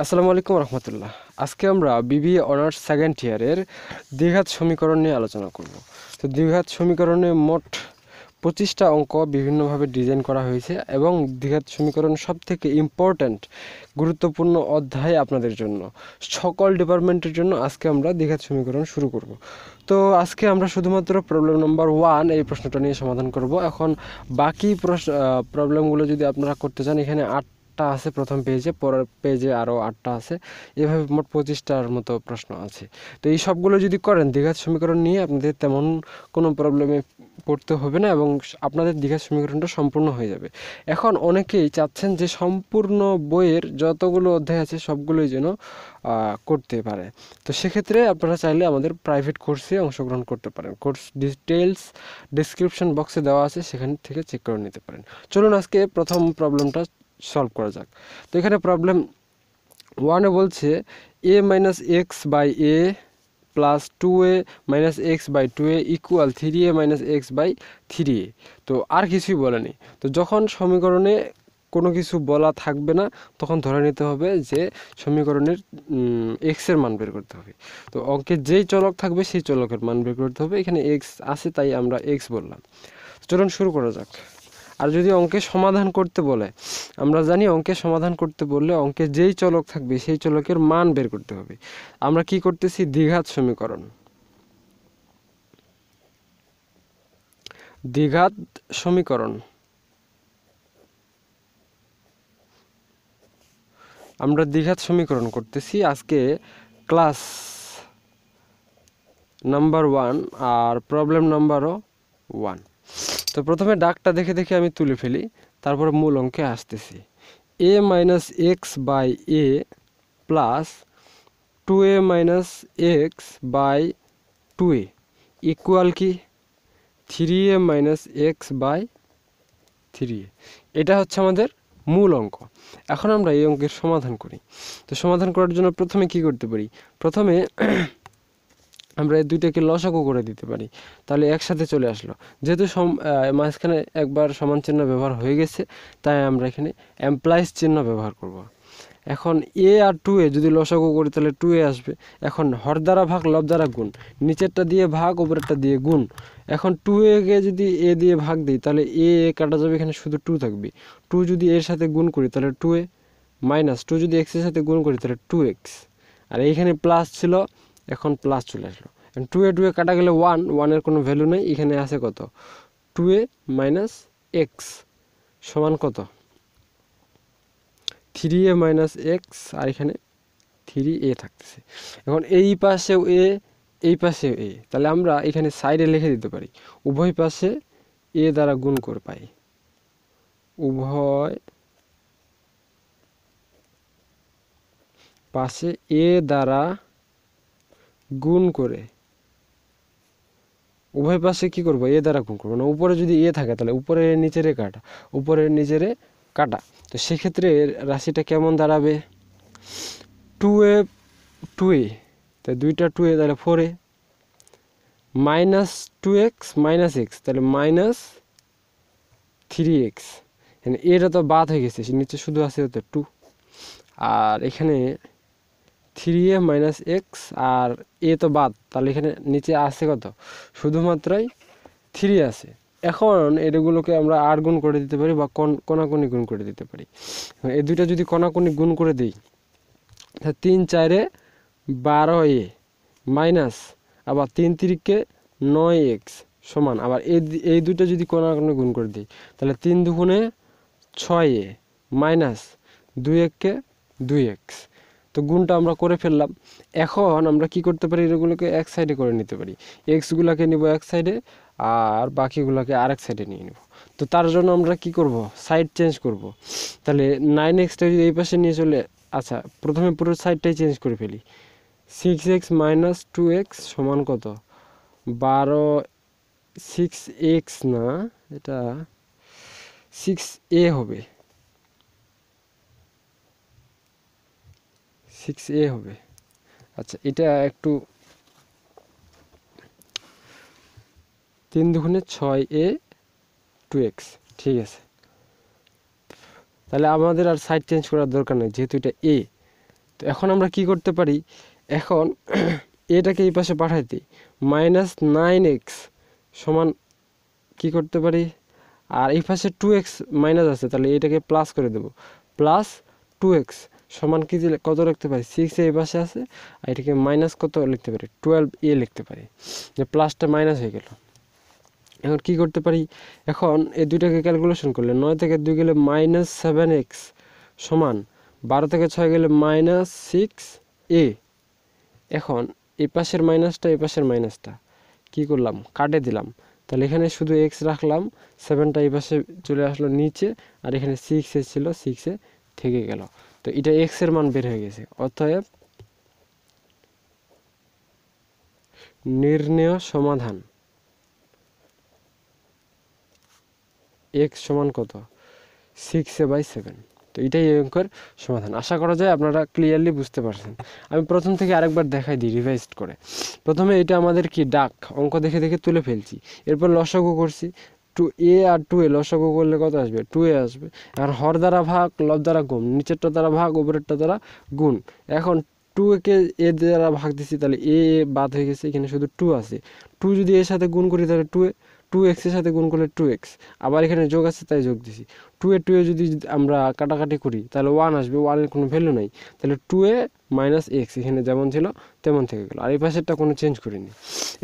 আসসালামু আলাইকুম রহমতুল্লাহ। আজকে আমরা বিবিএ অনার্স সেকেন্ড ইয়ারের দ্বিঘাত সমীকরণ নিয়ে আলোচনা করব। তো দ্বিঘাত সমীকরণে মোট 25টা অঙ্ক বিভিন্নভাবে ডিজাইন করা হয়েছে এবং দ্বিঘাত সমীকরণ সবথেকে ইম্পর্ট্যান্ট গুরুত্বপূর্ণ অধ্যায় আপনাদের জন্য, সকল ডিপার্টমেন্টের জন্য। আজকে আমরা দ্বিঘাত সমীকরণ শুরু করব। তো আজকে আমরা শুধুমাত্র প্রবলেম নাম্বার 1 এই প্রশ্নটা নিয়ে সমাধান করব। এখন বাকি প্রবলেমগুলো যদি আপনারা করতে চান, এখানে 8টা আছে প্রথম পেজে, পরের পেজে আরও 8টা আছে, এভাবে মোট 25টার মতো প্রশ্ন আছে। তো এই সবগুলো যদি করেন দ্বিঘাত সমীকরণ নিয়ে আপনাদের তেমন কোনো প্রবলেমে পড়তে হবে না এবং আপনাদের দ্বিঘাত সমীকরণটা সম্পূর্ণ হয়ে যাবে। এখন অনেকেই চাচ্ছেন যে সম্পূর্ণ বইয়ের যতগুলো অধ্যায় আছে সবগুলোই যেন করতে পারে। তো সেক্ষেত্রে আপনারা চাইলে আমাদের প্রাইভেট কোর্সে অংশগ্রহণ করতে পারেন। কোর্স ডিটেলস ডেসক্রিপশন বক্সে দেওয়া আছে, সেখান থেকে চেক করে নিতে পারেন। চলুন আজকে প্রথম প্রবলেমটা সলভ করা যাক। তো এখানে প্রবলেম 1-এ বলছে a minus x by a plus 2a minus x by 2a equal 3a minus x by 3a। তো আর কিছুই বলেনি। তো যখন সমীকরণে কোনো কিছু বলা থাকবে না তখন ধরে নিতে হবে যে সমীকরণের এক্সের মান বের করতে হবে। তো অঙ্কের যেই চলক থাকবে সেই চলকের মান বের করতে হবে। এখানে এক্স আছে তাই আমরা এক্স বললাম। চলুন শুরু করা যাক। আর যদি অঙ্কে সমাধান করতে বলে, আমরা জানি অঙ্কে সমাধান করতে বললে অঙ্কে যেই চলক থাকবে সেই চলকের মান বের করতে হবে। আমরা কি করতেছি? দ্বিঘাত সমীকরণ। দ্বিঘাত সমীকরণ আমরা দ্বিঘাত সমীকরণ করতেছি আজকে ক্লাস নাম্বার 1 আর প্রবলেম নাম্বারও 1। তো প্রথমে ডাকটা দেখে দেখে আমি তুলে ফেলি, তারপরে মূল অঙ্কে আসতেছি। a minus x by a plus 2a minus x by 2a equal কি 3a minus x by 3a। এটা হচ্ছে আমাদের মূল অঙ্ক। এখন আমরা এই অঙ্কের সমাধান করি। তো সমাধান করার জন্য প্রথমে কি করতে পারি? প্রথমে আমরা এই দুইটাকে লসাগু করে দিতে পারি, তাহলে একসাথে চলে আসলো। যেহেতু মাঝখানে একবার সমান চিহ্ন ব্যবহার হয়ে গেছে, তাই আমরা এখানে এমপ্লাইজ চিহ্ন ব্যবহার করব। এখন এ আর 2a যদি লসাগু করি তাহলে 2a আসবে। এখন হর দ্বারা ভাগ, লব দ্বারা গুণ, নিচেরটা দিয়ে ভাগ, উপরেরটা দিয়ে গুণ। এখন 2a কে যদি a দিয়ে ভাগ দিই তাহলে a কাটা যাবে, এখানে শুধু 2 থাকবে। 2 যদি এর সাথে গুণ করি তাহলে 2a, মাইনাস 2 যদি x এর সাথে গুণ করি তাহলে 2x, আর এইখানে প্লাস ছিল, এখন প্লাস চলে আসলো। 2a কাটা গেলে 1 এর কোনো ভ্যালু নেই, এখানে আছে কত? 2a মাইনাস এক্স সমান কত? 3a মাইনাস এক্স, আর এখানে 3a থাকতেছে। এখন এই পাশেও a, এই পাশেও a, তাহলে আমরা এখানে সাইডে লিখে দিতে পারি উভয় পাশে a দ্বারা গুণ করে পাই। উভয় পাশে a দ্বারা গুণ করে, উভয় পাশে কি করবো? a দ্বারা গুণ করবো না। উপরে যদি a থাকে তাহলে উপরের নিচেরে কাটা, উপরের নিচেরে কাটা। তো সেক্ষেত্রে রাশিটা কেমন দাঁড়াবে? 2a 2a, তাই দুইটা 2a তাহলে 4a, minus 2x minus x তাহলে মাইনাস 3x। এখানে এটা তো বাদ হয়ে গেছে, নিচে শুধু আছে হতো 2, আর এখানে 3a মাইনাস এক্স আর এ তো বাদ, তাহলে এখানে নিচে আছে কত? শুধুমাত্রই 3 আছে। এখন এগুলোকে আমরা আর গুণ করে দিতে পারি বা কোনাকুনি গুণ করে দিতে পারি। এই দুইটা যদি কোনাকুনি গুণ করে দিই, 3 4 12a মাইনাস আবার 3 3 9x সমান, আবার এই দুইটা যদি কোনাকুনি গুণ করে দিই তাহলে 3 দুগুণে 6a মাইনাস 2 1 2x। তো গুণটা আমরা করে ফেললাম। এখন আমরা কি করতে পারি? এগুলোকে এক সাইডে করে নিতে পারি। এক্সগুলোকে নিব এক সাইডে আর বাকিগুলোকে আরেক সাইডে নিয়ে নেব। তো তার জন্য আমরা কি করব? সাইড চেঞ্জ করব। তাহলে 9xটা যদি এই পাশে নিয়ে চলে, আচ্ছা প্রথমে পুরো সাইডটাই চেঞ্জ করে ফেলি। 6x মাইনাস 2x সমান কত? 12, 6x না, এটা 6a হবে, 6a হবে। আচ্ছা এটা একটু 3 দুগুণে 6a 2x, ঠিক আছে। তাহলে আমাদের আর সাইড চেঞ্জ করার দরকার নেই, যেহেতু এটা a, তো এখন আমরা কি করতে পারি, এখন এটাকে এই পাশে পাঠাই দিই, -9x সমান কি করতে পারি, আর এই পাশে 2x মাইনাস আছে, তাহলে এটাকে প্লাস করে দেব, +2x সমান কি কত লিখতে পারি, 6 এই পাশে আছে, আর এটাকে মাইনাস কত লিখতে পারি, 12a লিখতে পারি, যে প্লাসটা মাইনাস হয়ে গেল। এখন কি করতে পারি, এখন এই দুইটাকে ক্যালকুলেশন করলে 9 থেকে 2 গেলে -7x সমান 12 থেকে 6 গেলে -6a। এখন এই পাশের মাইনাসটা এই পাশের মাইনাসটা কি করলাম, কাটে দিলাম, তাহলে এখানে শুধু x রাখলাম, 7টা এই পাশে চলে আসলো নিচে, আর এখানে 6 ছিল 6 থেকে গেল। তো এটা x এর মান বের হয়ে গেছে। অতএব নির্ণেয় সমাধান x সমান কত, 6a/7। তো এটাই এই অঙ্কের সমাধান। আশা করা যায় আপনারা ক্লিয়ারলি বুঝতে পারছেন। আমি প্রথম থেকে আরেকবার দেখাই দিই রিভাইজড করে। প্রথমে এটা আমাদের কি ডাক, অঙ্ক দেখে দেখে তুলে ফেলছি, এরপর লসাগু করছি, 2a আর 2a লসাগু করলে কত আসবে, 2a আসবে। এখন হর দ্বারা ভাগ, লব দ্বারা গুণ, নিচেরটা দ্বারা ভাগ, উপরেরটা দ্বারা গুণ। এখন 2কে এ দ্বারা ভাগ দিচ্ছি, তাহলে এ বাদ হয়ে গেছে, এখানে শুধু 2 আছে। 2 যদি এর সাথে গুণ করি তাহলে 2x এর সাথে গুণ করলে 2x, আবার এখানে যোগ আছে তাই যোগ দিছি। 2a যদি আমরা কাটাকাটি করি তাহলে 1 আসবে, 1 এর কোনো ভ্যালু নাই, তাহলে 2a - x এখানে যেমন ছিল তেমন থেকে গেল, আর এই পাশেরটা কোনো চেঞ্জ করিনি।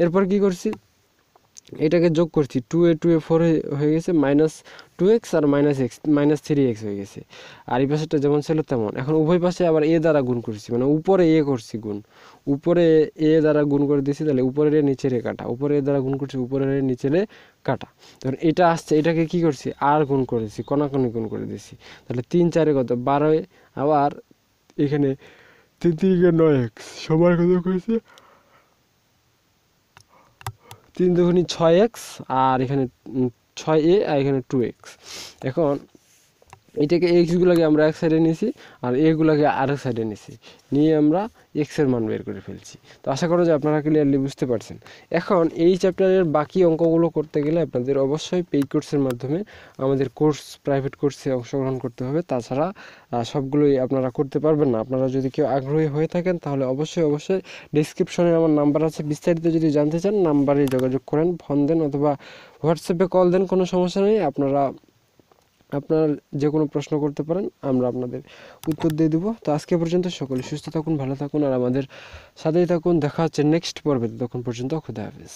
এরপর কি করছি, এটাকে যোগ করছি, 2a 4 হয়ে গেছে, -2x আর -x -3x হয়ে গেছে, আর এই পাশেরটা যেমন ছিল তেমন। এখন উভয় পাশে আবার a দ্বারা গুণ করছি, মানে উপরে a করছি গুণ, উপরে a দ্বারা গুণ করে দিয়েছি, তাহলে উপরের নিচের কাটা, উপরে a দ্বারা গুণ করছি, উপরের নিচের কাটা। তখন এটা আসছে, এটাকে কি করছি, আর গুণ করেছি, কণাকণি গুণ করে দিয়েছি, তাহলে 3 4 কত 12, আবার এখানে 3 3 9x সমান কত করেছে, 3 দুগুণী 6x, আর এখানে 6a, আর এখানে 2x। এখন এটাকে এক্সগুলোকে আমরা এক সাইডে নিয়েছি, আর এগুলোকে আরেক সাইডে নিয়েছি, নিয়ে আমরা এক্সের মান বের করে ফেলছি। তো আশা করি যে আপনারা ক্লিয়ারলি বুঝতে পারছেন। এখন এই চ্যাপ্টারের বাকি অঙ্কগুলো করতে গেলে আপনাদের অবশ্যই পেইড কোর্সের মাধ্যমে আমাদের কোর্স, প্রাইভেট কোর্সে অংশগ্রহণ করতে হবে। তাছাড়া সবগুলোই আপনারা করতে পারবেন না। আপনারা যদি কেউ আগ্রহী হয়ে থাকেন তাহলে অবশ্যই ডিসক্রিপশনে আমার নাম্বার আছে, বিস্তারিত যদি জানতে চান নাম্বারে যোগাযোগ করেন, ফোন দেন অথবা হোয়াটসঅ্যাপে কল দেন, কোনো সমস্যা নেই। আপনার যে কোনো প্রশ্ন করতে পারেন, আমরা আপনাদের উত্তর দিয়ে দেবো। তো আজকে পর্যন্ত সকলে সুস্থ থাকুন, ভালো থাকুন, আর আমাদের সাথেই থাকুন। দেখা হচ্ছে নেক্সট পর্বে, তখন পর্যন্ত খুদা হাফেজ।